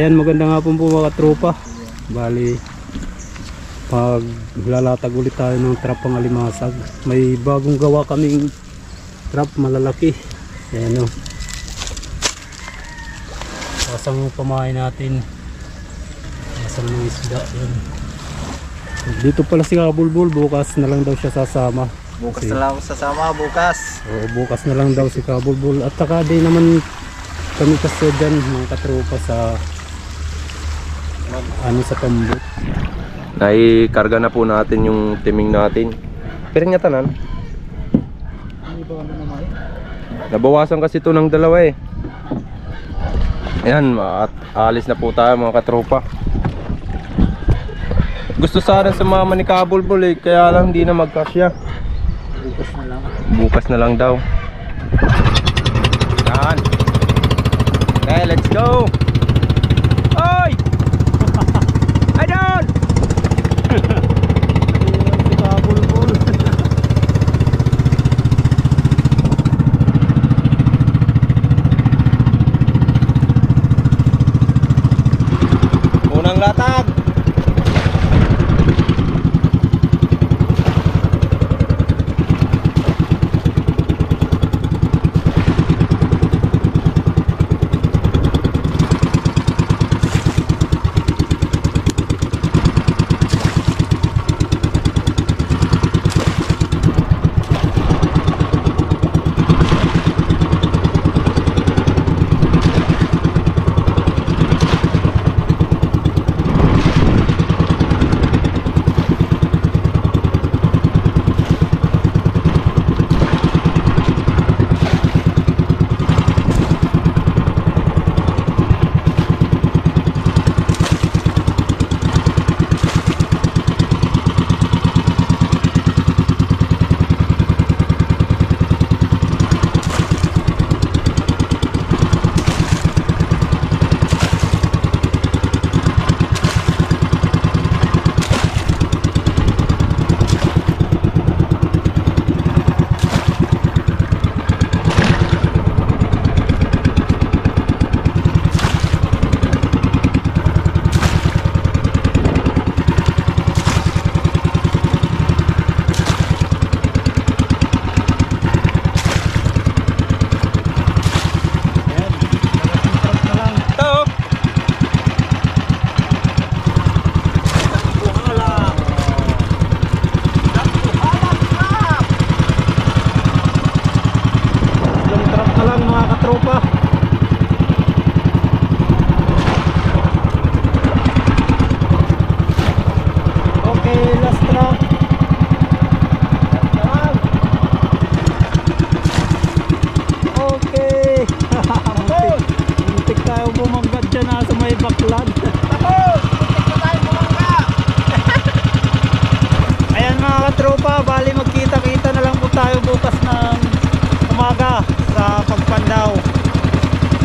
Ayan, maganda nga po mga katropa. Bali, pag lalatag ulit tayo ng trap pang alimasag, may bagong gawa kaming trap malalaki. Ayan o. Pasang pamahay natin. Pasang mga isda. Ayan. Dito pala si Kabulbul, bukas na lang daw siya sasama. Bukas na lang sasama, bukas. Oo, bukas na lang daw si Kabulbul. At saka di naman kami kasi dyan mga katropa sa sa tambot. Naikarga na po natin yung timing natin. Pero nga tanan. Nabawasan kasi ito ng dalawa eh. Ayan, at alis na po tayo mga katropa. Gusto sana sumama ni Kabulbul eh, kaya lang hindi na magkasya. Bukas na lang. Bukas na lang daw. Yan. Okay, let's go. Oy! Idol! Si Kabulbul. Unang latag.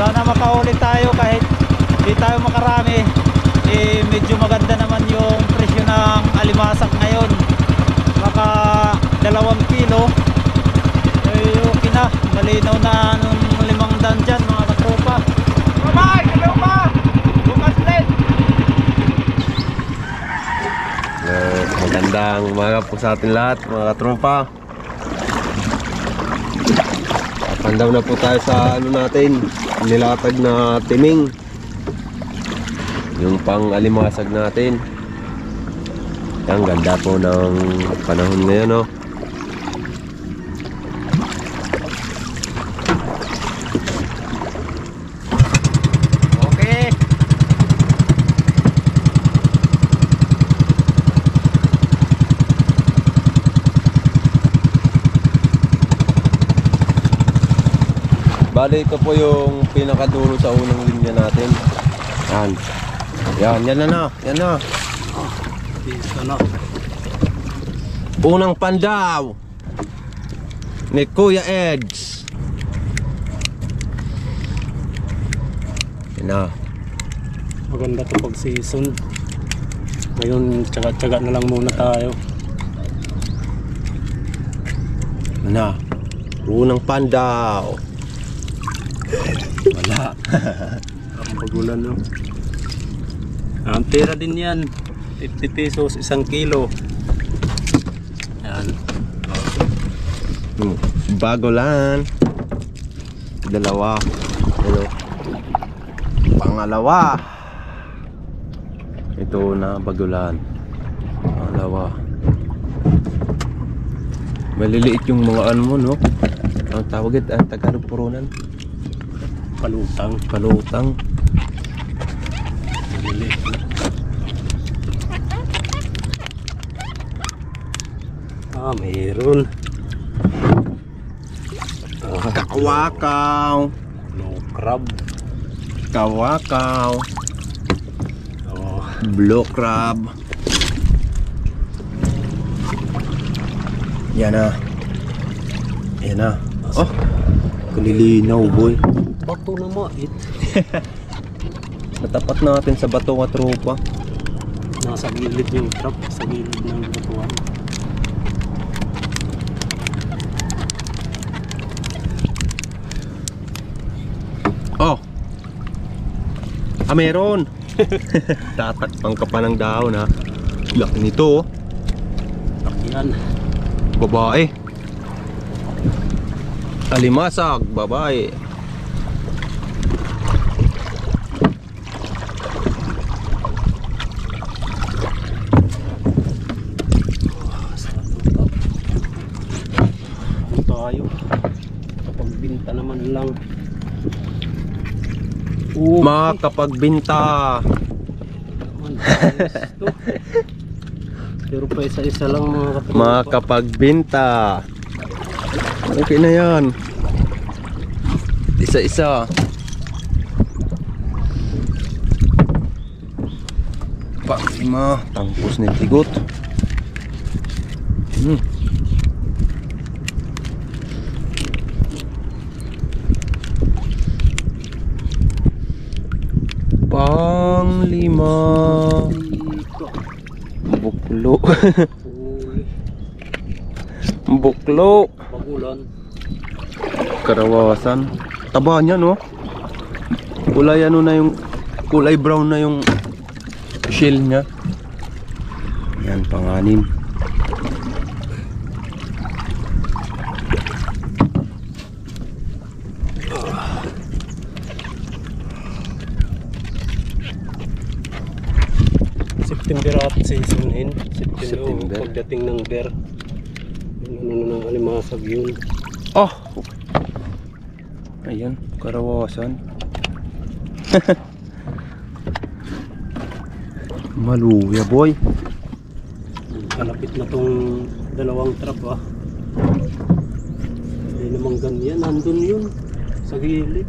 Sana makahuli tayo kahit di tayo makarami. Medyo maganda naman yung presyo ng alimasak ngayon. Maka 2 kilo. Okay na. Malinaw na nung 500 dyan mga katropa. Bye! Hello pa! Bukas ulit! Magandang umaga po sa atin lahat mga katropa. Pandaw na po tayo sa natin, nilatag na timing, yung pang alimasag natin. Ang ganda po ng panahon ngayon, no? Okay. Bali, ito po yung pinakadulo sa unang linya natin. Yan na. Isa na. Unang pandaw ni Kuya Eds. Yan na. Maganda to pag season. Ngayon, tsaga-tsaga na lang muna tayo. Yan na. Unang pandaw. Wala. Ang pagulan, no? Ang pera din yan. 50 pesos, 1 kilo. Yan. Bago lang. Dalawa. Hello. Pangalawa. Ito na bagulan. Pangalawa. Maliliit yung mga ano mo, no? Ang tawag ito, Tagalog purunan. Palutang. Palutang. Maliliit na. Mayroon. Kawakaw. No crab. Kawakaw. Oh. Blue crab. Yan na. Yan na. Oh, kulilinaw boy. Bato na mait. Natapat natin sa bato ka tropa. Nasa gilid yung trap. Sa gilid ng batuan. Oh. Meron. Tatakpang ka pa ng dahon ha. Laki nito oh. Takyan. Babae. Alimasag, babae. Tayo. Kapag binta naman lang. Makapagbinta. Pero pa isa-isa lang mga kapatid. Makapagbinta. Okay na yan. Isa-isa. Pag-ima. Tangpos ng tigot. Pang-lima. Buklo. Buklo. Bagulan. Karawasan. Taba niya no. Kulay ano na yung kulay brown na yung shell niya. Yan panganim. September at season in. September. Pagdating ng bear. Ano na ng alimasag yun. Oh. Ayan, karawasan. Maluya boy. Kalapit na tong dalawang trap ah. Hindi naman ganyan. Nandun yun. Sa gilid.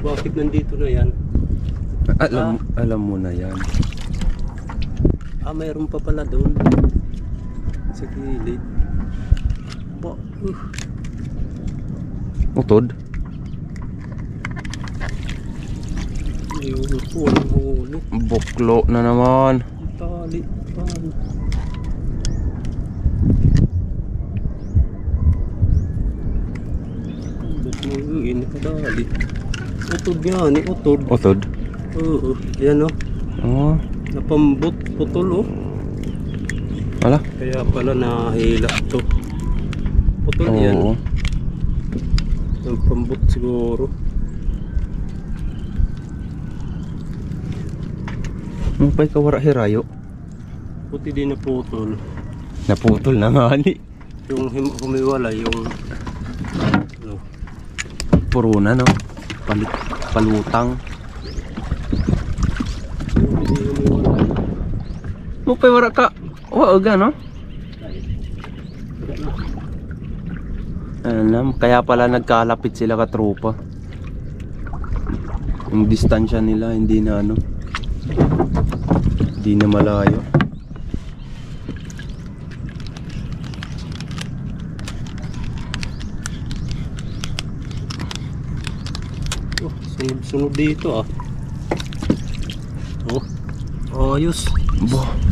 Bakit nandito na yan? Alam mo na yan. Mayroon pa pala doon. Sa gilid. Utod. Ayun po, ang huli. Buklo na naman. Tali. Ba't mo yun? Nakadali. Utod yan, utod. Utod. Oo, yan o. Oh. Napambot, putol o. Wala. Kaya pala nahila to. Putol yan. Oo. Napambot siguro. Mupay ka wara hirayo. Puti din na putol. Naputol na nga ni. Yung humiwala, yung ano, Puro na no. Palutang. hindi humiwala. Mupay wara ka. Waaga no. Alam, kaya pala nagkalapit sila ka tropa. Yung distansya nila hindi na ano. Hindi na malayo. Oh, sunod-sunod dito ah. Oh, ayos.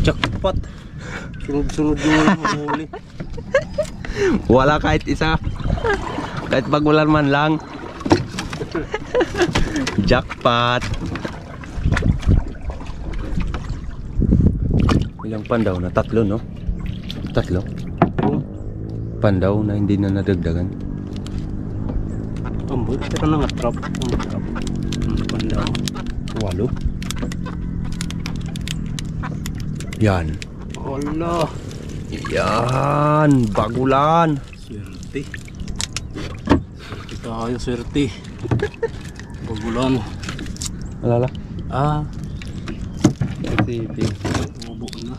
Jackpot. Sunod-sunod yung huli. Wala kahit isa. Kahit bagulan man lang. Jackpot. Ilang pandaw na? Tatlo, no? Tatlo? Pandaw na hindi na nadagdagan. Ang buti ka na nga trap. Ang trap. Ang pandaw. 8. Yan. Wala. Yan. Bagulan. Swerte. Swerte tayo, swerte. Bagulan. Alala? Ah, Sige. bubo na.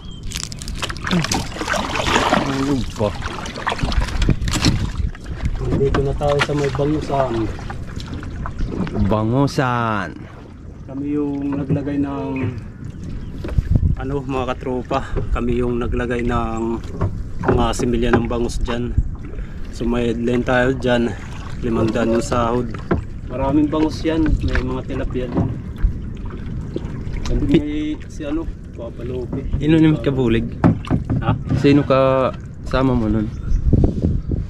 Ulog pa. Nandito na tayo sa may bangusan. Bangusan. Kami yung naglagay ng mga katropa. Kami yung naglagay ng mga similya ng bangus dyan. So may headline tayo dyan. 500 yung sahod. Maraming bangus yan. May mga tilapia din. Nandun may si Papalope. Ino naman kabulig? Ha? Sino ka sama mo nun?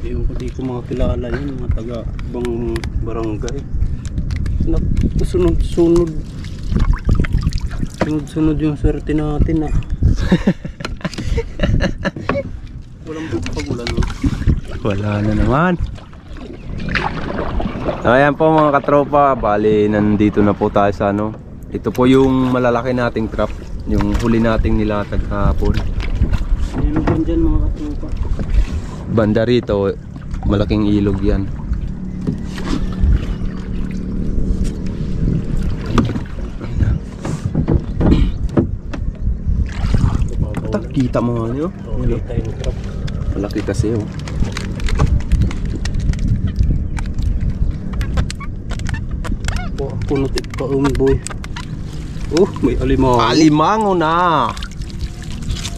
Yung di ko mga kilala yun. Mga taga ibang barangay. Sunod-sunod. Sunod-sunod yung swerte natin ah. Walang pagulan no? Wala na naman. Ayan po mga katropa, bali nandito na po tayo sa ito po yung malalaki nating trap, yung huli nating nilatag kahapon. Ilog yan dyan mga katropa. Banda rito, malaking ilog yan. Kita mo nga nyo? Kita yung trap. Malaki kasi oh. Punot pa boy. Oh, may alimango. Alimango na.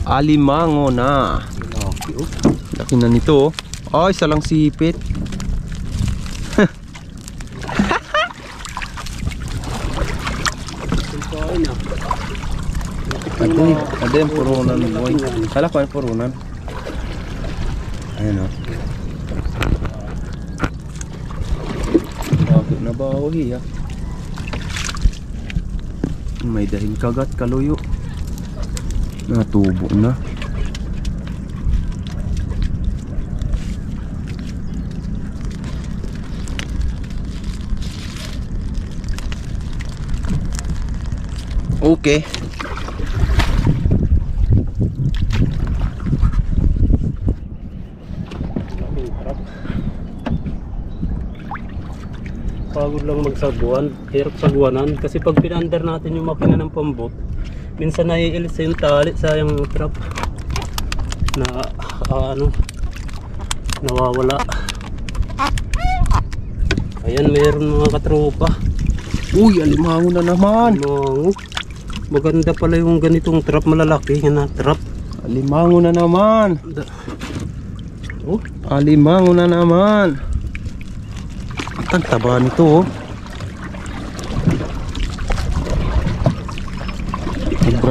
Alimango na. Laki oh. Laki na nito oh. Ay, isa lang sipit. Kain ah. Ada yang purunan boy. Salah ko yung purunan. Ayan o. Bakit na ba ako hiya? May dahing kagat kaluyo. Natubo na. Okay. Pagod lang magsagwan, hirap sagwanan kasi pag pinander natin yung makina ng pambot, minsan naiilis yung tali sa yung trap na nawawala. Ayan, mayroon mga katropa. Uy, alimango na naman. Alimango. Maganda pala yung ganitong trap, malalaki na trap. Alimango na naman. Oh, Alimango na naman. Ang taba nito oh.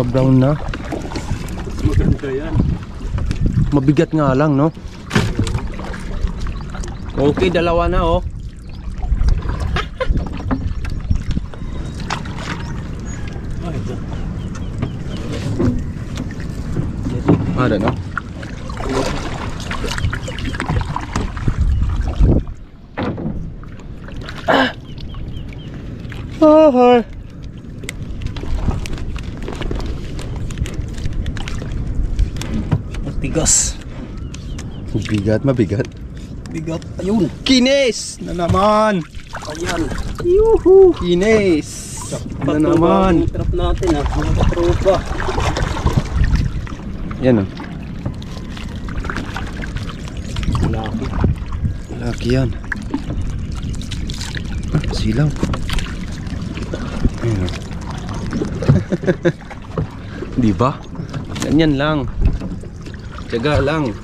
Nag-brown na. maganda yan. Mabigat nga lang no. Okay, dalawa na oh. Ay, Ada no. Hi. tigas. Mabigat, mabigat. Bigat. Ayun. Kines na naman. Ayan. Yuhu. Kines na naman. Trap natin ah. Mga katropa. Yan oh. Laki. Laki yan. Silaw. Ayan oh. Di ba? Ganyan lang. Tiyaga lang.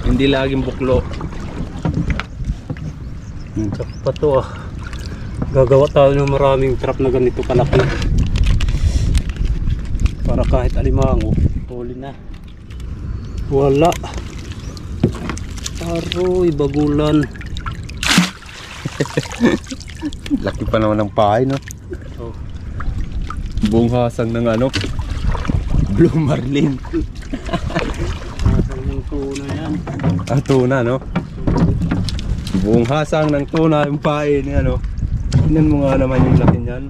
Hindi laging buklo. Pa to ah. Gagawa tayo ng maraming trap na ganito kalaki. Para kahit alimango, huli na. Wala. Aroy, bagulan. Laki pa naman ng pahay no. Oh. Buong hasang ng ano, Blue Marlin. Hasang ng tuna yan. Ah, tuna, no? Buong hasang ng tuna yung pain ni ano. Tingnan mo nga naman yung laki niyan.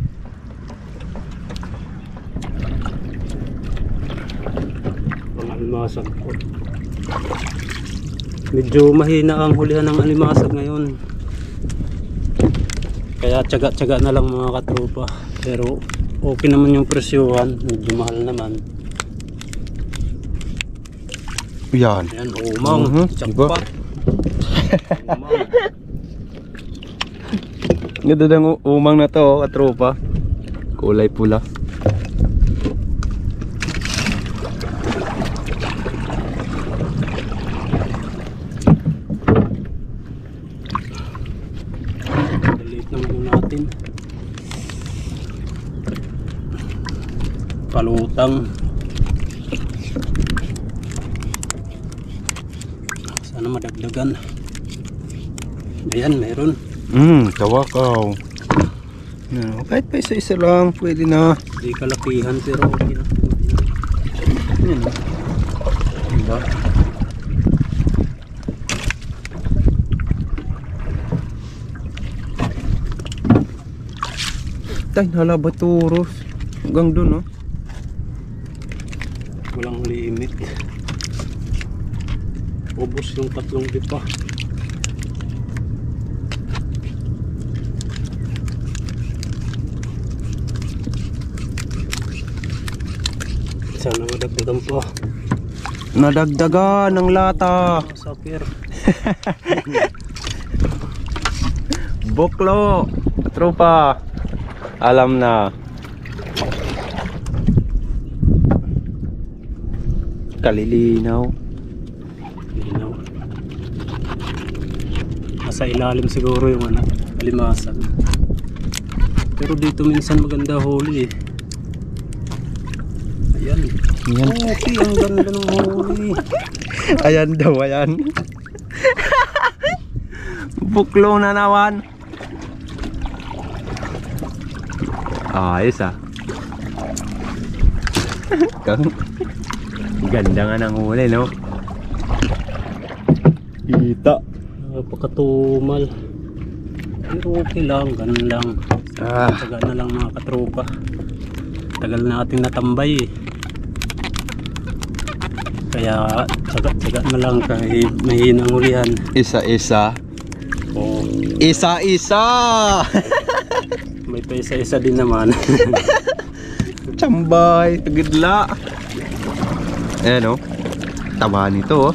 Ang alimasag po. Medyo mahina ang hulihan ng alimasag ngayon. Kaya tiyaga-tiyaga na lang mga katropa. Pero okay naman yung presyuhan. Medyo mahal naman. Yan. Yan, umang. Jackpot. Umang. Ganda ng umang na to, katropa. Kulay pula. Delete naman natin. Palutang. Sana madagdagan. Ayan, meron. Tawakaw. No, kahit pa isa-isa lang, pwede na. Di kalakihan pero okay na. Yan. Diba? Tay, halabaturos. Hanggang dun, no? Walang limit. Ubos yung 3 dipa. Sana madagdagan pa. Nadagdagan ng lata. Sapir. Boklo. Tropa. Alam na. Kalilinaw. Linaw. Nasa ilalim siguro yung alimasag. Pero dito minsan maganda huli eh. Ayan. Yan. Okay, ang ganda ng huli. Ayan daw, ayan. Buklo na naman. Ayos ah. Ganda nga ng huli, no? Kita. Napakatumal. Pero okay lang, ganun lang. Ah. Tagal na lang mga katropa. Tagal na ating natambay eh. Kaya tsaga-tsaga na lang kahit mahinang hulihan. Isa-isa. Oo. Isa-isa! May pa isa-isa din naman. Chambay, tagidla. Ayan, oh. Taba nito, oh.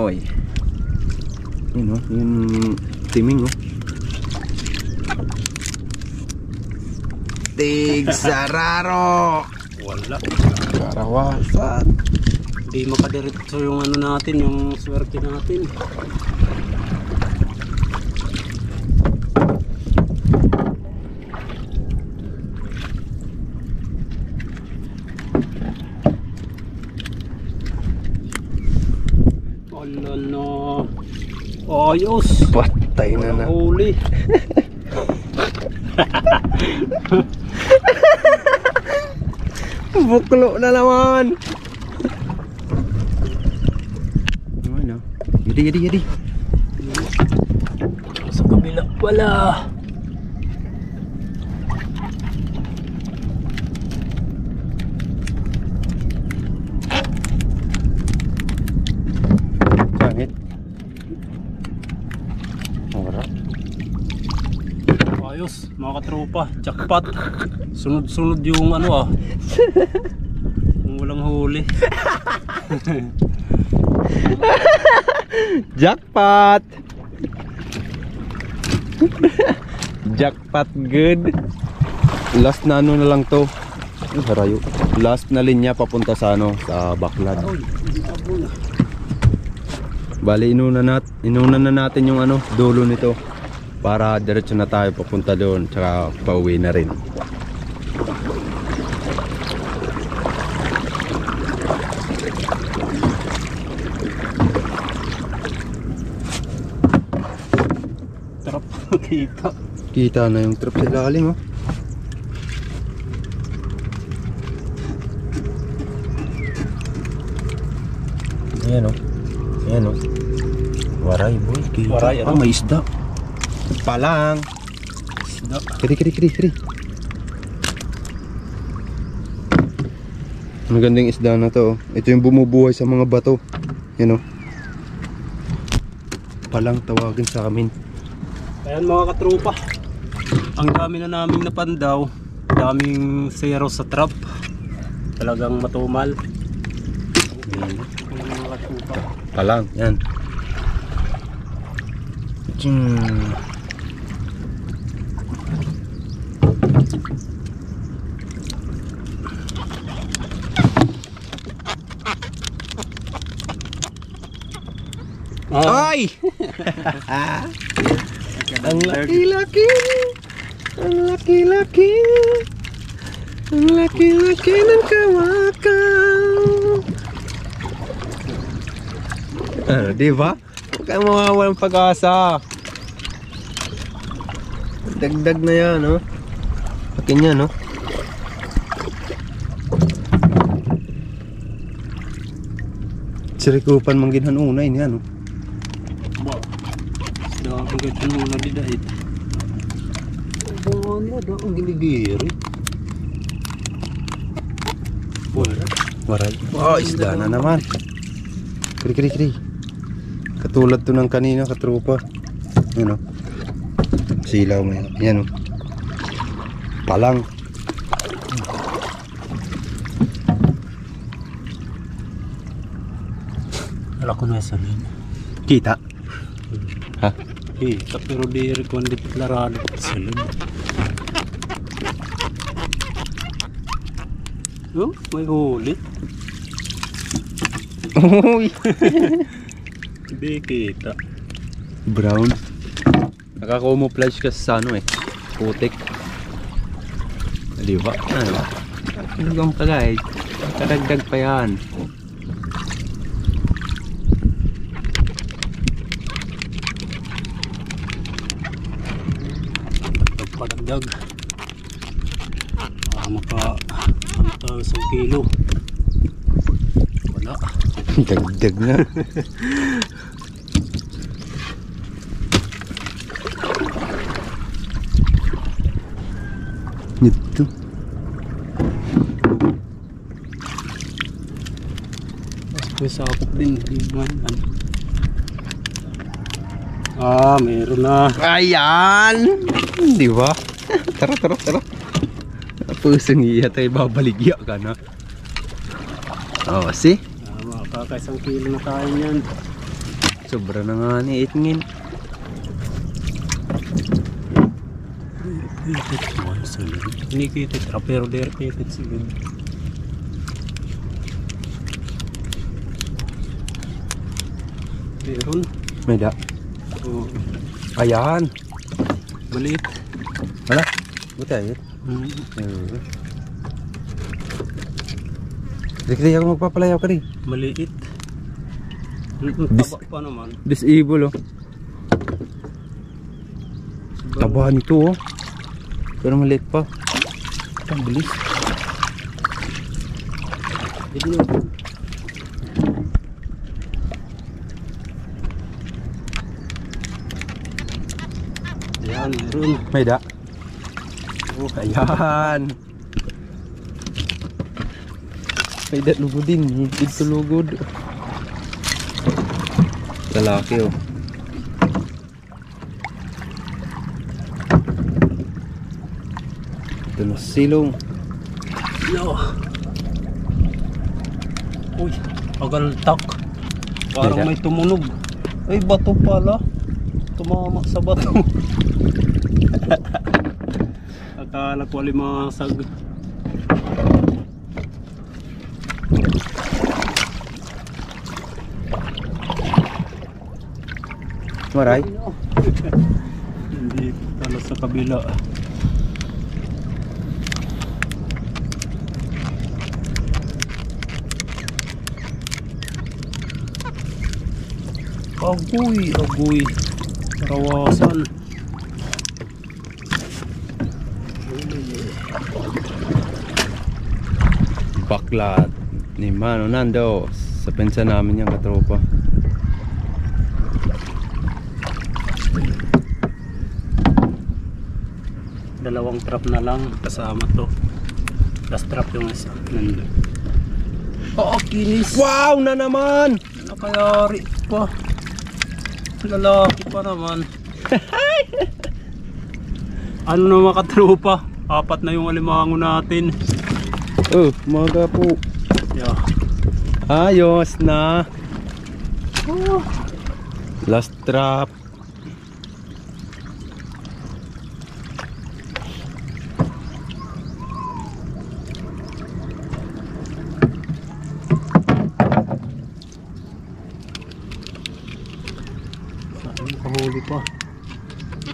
Oy. Yun, oh. Yung timing, oh. Tig sararo. Wala. Karawasan. Hindi makadiretso yung ano natin, yung swerte natin. Wala na. Ayos. Patay na na. Huli. Buklo na naman. Ano? Yadi. Sa kabila pala. Sangit. Ora. Ayos, mga katropa, jackpot. Sunod-sunod yung ano yung walang huli. Jackpot. Jackpot good. Last na ano na lang to. Harayo. Last na linya papunta sa ano, sa Baclan. Bali inuna na natin yung ano, dulo nito para diretso na tayo papunta doon, tsaka pauwi na rin. Kita. Kita na yung trap sa ilalim, oh. Ayan, oh. Ayan, oh. Waray, boy. Kita. Waray, ano? May isda. Palang. Isda. Kiri. Magandang isda na to, oh. Ito yung bumubuhay sa mga bato. Yan, oh. Palang tawagin sa amin. Ayan mga katropa, ang dami na naming napandaw, daming zero sa trap, talagang matumal. Ayan, mga katropa. Palang, yan. Ay! Ang laki-laki! Ang laki-laki! Ang laki-laki ng kawakaw! Di ba? Huwag kang mawawalang pag-asa. Dagdag na yan, no? Akin yan, no? Sirikupan mangginhan unay niya, no? Ba, isda ang ganda muna di dahil. Bunga niya, ang giligiri. Waray. Oh, isda na naman. Kiri. Katulad to ng kanina, katropa. Yan, o. Silaw mo yan. Yan, o. Palang. Wala ko na sa rin. Kita. Ha? Kita pero di rekwende deklarado sa rin. Oh, may huli. Uy. Hindi kita. Brown. Nakakamuflage ka sa ano, eh. Putik. Di ba? Ano kang pagay? Karagdag pa yan. Padagdag. Maka 1,000 kilo. Wala. Dagdag na. Ito. May sakop din. Ah, meron na. Ayan! Di ba? Tara. Pusong iya tayo babaligya ka na. Oh, see? Makakaisang kilo na tayo niyan. Sobra na nga ni 8 ngin. Kinikita pero derpitit siguro. Meron. May da. Oh, Ayan. maliit. Wala. Buti ayun. Dikit ako magpapalayaw ka rin. Maliit. Taba pa naman. Disable, oh. Taba nito, oh. Pero maliit pa. Ang bilis. Ayan, meron. May da. Oh, ayan. May da lugod din. Higit sa lugod. Lalaki, oh. Ito na silong. No. Uy, agaltak. Parang Teka. may tumunog. Ay, bato pala. Tumama sa bato. Akala ko alimasag. Maray. Hindi pala sa kabila. Agoy. Rawasan. Baklat ni Mano Nando sa pensa namin yung katropa. Dalawang trap na lang kasama to. Last trap yung isa. Nandun. Oo, kinis. Wow na naman! Nakayari pa. Lalaki pa naman. Ano na mga katropa? 4 na yung alimango natin. Oh, umaga po. Yeah. Ayos na. Last trap. Saan kahuli pa?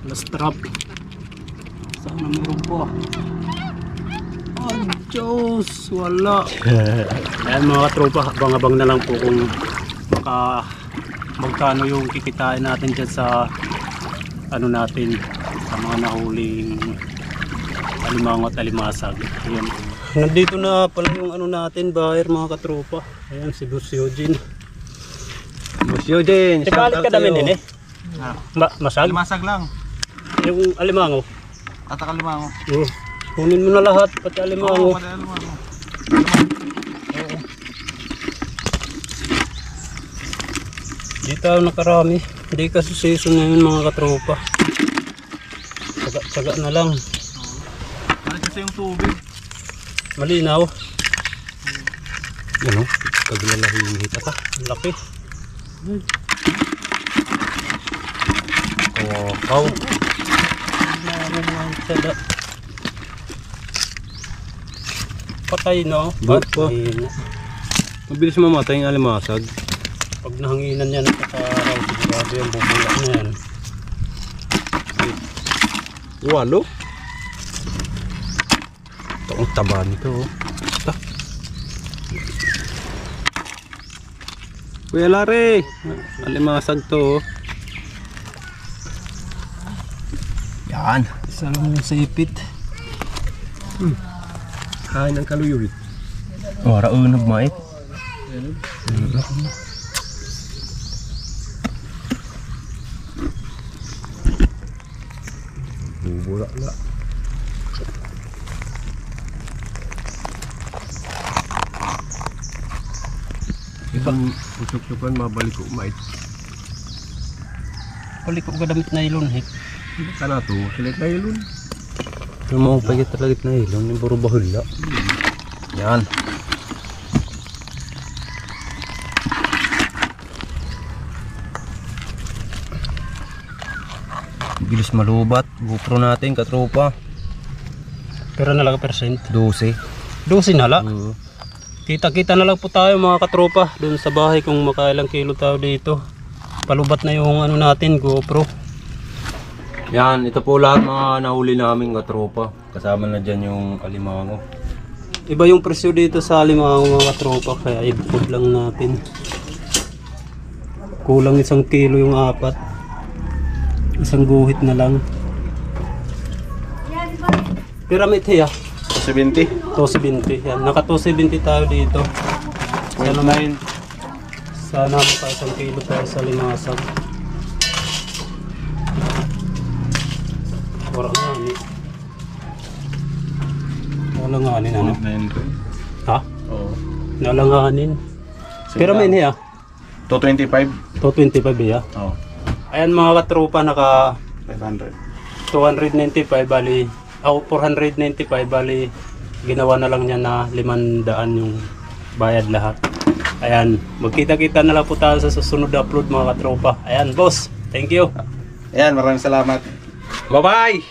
Last trap. Sana meron pa. Ay, Diyos! Wala. Ayan mga katropa, abang-abang na lang po kung magkano yung kikitain natin dyan sa ano natin, sa mga nahuling alimango at alimasag. Ayan. Nandito na pala yung ano natin, buyer mga katropa. Ayan si Boss Eugene. Boss Eugene, Balik ka namin din eh. Masag? Alimasag lang. Yung alimango. Alimango. Oh, kunin mo na lahat, pati alimango. Alimango. Di tayo nakarami. Hindi kasi season ngayon mga katropa. Tsaga na lang. Ano kasi yung tubig? Malinaw. Ano? Paglalahimik ka. Laki. Wow. Patay no? Buhat pa. Mahina. Mabilis mamatay yung alimasag. Pag nahanginan yan sa araw, sigurado yung bubulak na yan. Walo. Ito ang taba nito. Basta. Kuya Larry, alimasag to. Yan. Isa lang yung sipit. Kain ng kaluyuhit. Wara unab mait. Bubula na. Ibang usok-usokan mabalik ko mait. Pali ko gadamit na ilon hit. Kana to, silit na ilon. Yung mga pagit talaga na ilon, yung buro bahula. Yan. Bilis malubat. GoPro natin, katropa. Pero na lang percent. 12. 12 na lang. Oo. Kita-kita na lang po tayo mga katropa doon sa bahay kung makailang kilo tayo dito. Palubat na yung ano natin, GoPro. Yan, ito po lahat mga nahuli namin katropa. Kasama na dyan yung alimango. Iba yung presyo dito sa alimango mga katropa, kaya i-food lang natin. Kulang 1 kilo yung 4. Isang guhit na lang. Pyramid hiya. 70. 270. Yan, naka 270 tayo dito. Sana may sana maka 1 kilo tayo sa limasag. Wala nga ni. Nalanganin ano? Ha? Oo. Nalanganin. Pero may niya. 225. 225 ya. Oo. Ayan mga katropa, naka 500. 295 bali. 495 bali. Ginawa na lang niya na 500 yung bayad lahat. Ayan, magkita-kita na lang po tayo sa susunod na upload mga katropa. Ayan, boss. Thank you. Ayan, maraming salamat. Bye-bye!